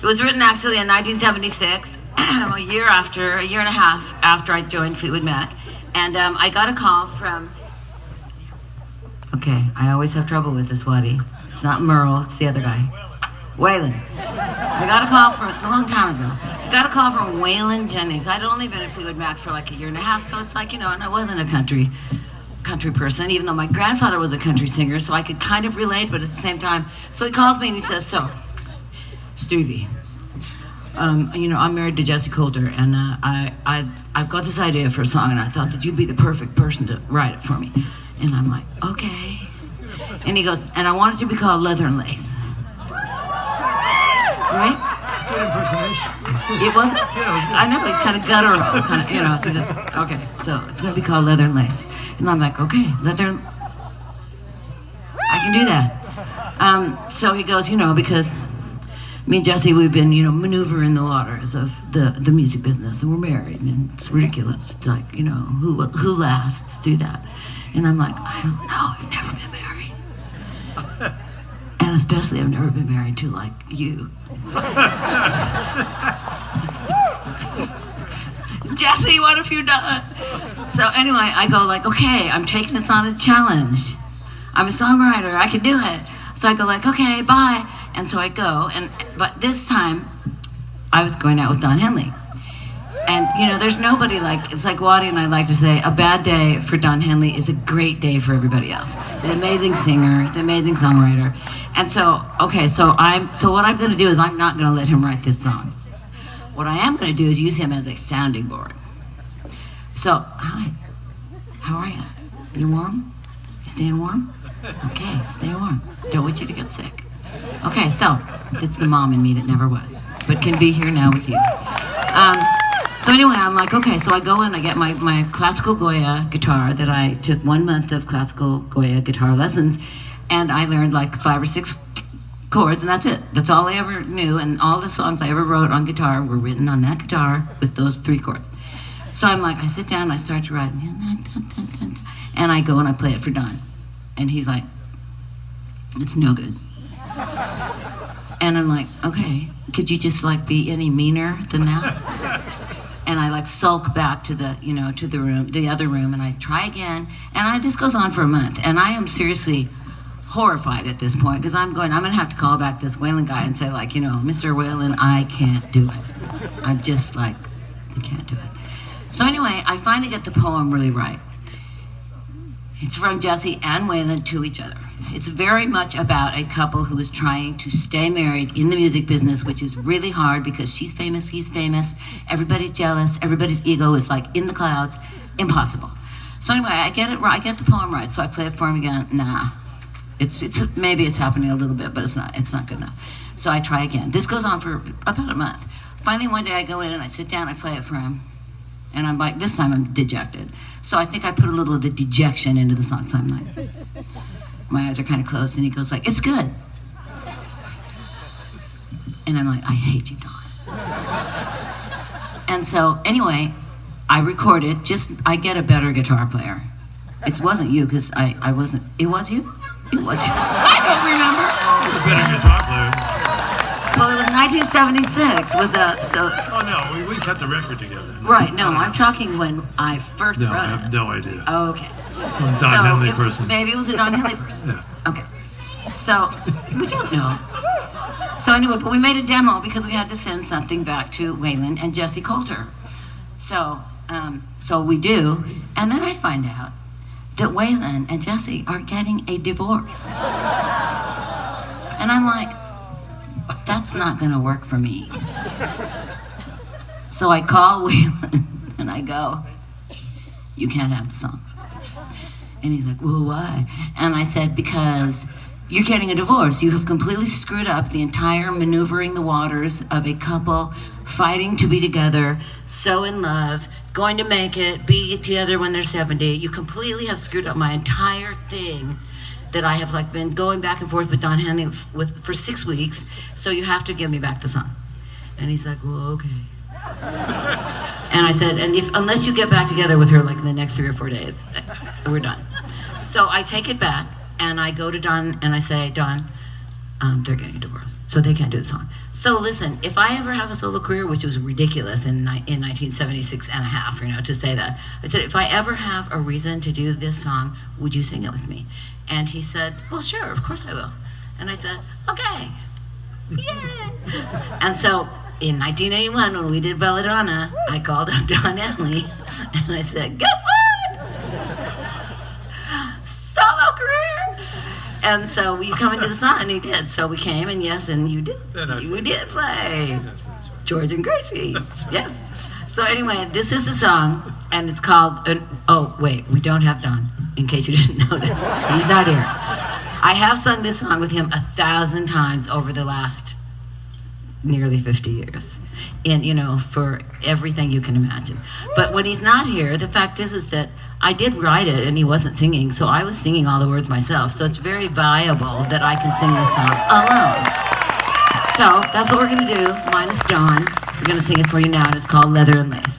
It was written actually in 1976, a year and a half after I joined Fleetwood Mac. And I got a call from, okay, I always have trouble with this, Waddy. It's not Merle, it's the other guy. Waylon. I got a call from, it's a long time ago. I got a call from Waylon Jennings. I'd only been at Fleetwood Mac for like a year and a half, so it's like, and I wasn't a country person, even though my grandfather was a country singer, so I could kind of relate, but at the same time. So he calls me and he says, so, Stevie, I'm married to Jessie Coulter, and I've got this idea for a song, and I thought that you'd be the perfect person to write it for me. And I'm like, okay. And he goes, and I want it to be called Leather and Lace. Right? Good impersonation. It wasn't? Yeah, it was good. I know, he's kind of guttural. Okay, so it's going to be called Leather and Lace. And I'm like, okay, leather. I can do that. So he goes, because me and Jessie, we've been, maneuvering the waters of the music business, and we're married, and it's ridiculous. It's like, who lasts do that? And I'm like, I don't know, I've never been married. And especially I've never been married to, like, you. Jessie, what have you done? So anyway, I go like, okay, I'm taking this on as a challenge. I'm a songwriter, I can do it. So I go like, okay, bye. And so I go, but this time, I was going out with Don Henley. And, there's nobody like, it's like Waddy and I like to say, a bad day for Don Henley is a great day for everybody else. He's an amazing singer, he's an amazing songwriter. And so, okay, so what I'm gonna do is I'm not gonna let him write this song. What I am gonna do is use him as a sounding board. So, hi, how are you? You warm? You staying warm? Okay, stay warm. Don't want you to get sick. Okay, so, it's the mom in me that never was, but can be here now with you. So anyway, I'm like, okay, so I go in, I get my classical Goya guitar that I took 1 month of classical Goya guitar lessons, and I learned like 5 or 6 chords, and that's it. That's all I ever knew, and all the songs I ever wrote on guitar were written on that guitar with those 3 chords. So I'm like, I sit down, and I start to write, and I go and I play it for Don. And he's like, it's no good. And I'm like, okay, could you just like be any meaner than that? And I like sulk back to the, to the room, the other room, and I try again. And this goes on for a month, and I am seriously horrified at this point, because I'm gonna have to call back this Waylon guy and say like, Mr. Waylon, I can't do it. I'm just like, I can't do it. So anyway, I finally get the poem really right. It's from Jessie and Waylon to each other. It's very much about a couple who is trying to stay married in the music business, which is really hard because she's famous, he's famous, everybody's jealous, everybody's ego is like in the clouds, impossible. So anyway, I get it right, I get the poem right, so I play it for him again. Nah, it's maybe it's happening a little bit, but it's not good enough. So I try again. This goes on for about a month. Finally one day I go in and I sit down, I play it for him, and I'm like, this time I'm dejected. So I think I put a little of the dejection into the song, so I'm like, my eyes are kind of closed, and he goes like, it's good. And I'm like, I hate you, Don. And so, anyway, I record it, I get a better guitar player. It wasn't you, because I wasn't, it was you? It was you. I don't remember. A better guitar player. Well, it was 1976 with Oh no, we cut the record together. Right, no, I'm talking when I first wrote it. I have no idea. Oh, okay. Some Don Henley person. Maybe it was a Don Henley person. Yeah. Okay. So, we don't know. So anyway, but we made a demo because we had to send something back to Waylon and Jessie Coulter. So we do, and then I find out that Waylon and Jessie are getting a divorce. And I'm like, that's not gonna work for me. So I call Waylon and I go, you can't have the song. And he's like, well, why? And I said, because you're getting a divorce. You have completely screwed up the entire maneuvering the waters of a couple fighting to be together, so in love, going to make it, be together when they're 70. You completely have screwed up my entire thing that I have like been going back and forth with Don Henley for 6 weeks, so you have to give me back the song. And he's like, well, okay. And I said, and unless you get back together with her like in the next 3 or 4 days, we're done. So I take it back and I go to Don and I say, Don, they're getting a divorce, so they can't do the song. So listen, if I ever have a solo career, which was ridiculous in 1976 and a half, to say that, I said, if I ever have a reason to do this song, would you sing it with me? And he said, well, sure, of course I will. And I said, okay, yay. And so in 1981, when we did Belladonna, I called up Don Henley, and I said, guess what? Solo career. And so we come into the song, and he did. So we came, and yes, and you did play George and Gracie. Yes. So anyway, this is the song, and it's called, oh, wait, we don't have Don, in case you didn't notice. He's not here. I have sung this song with him 1,000 times over the last nearly 50 years. And, for everything you can imagine. But when he's not here, the fact is that I did write it and he wasn't singing, so I was singing all the words myself. So it's very viable that I can sing this song alone. So that's what we're going to do, minus Dawn. We're going to sing it for you now, and it's called Leather and Lace.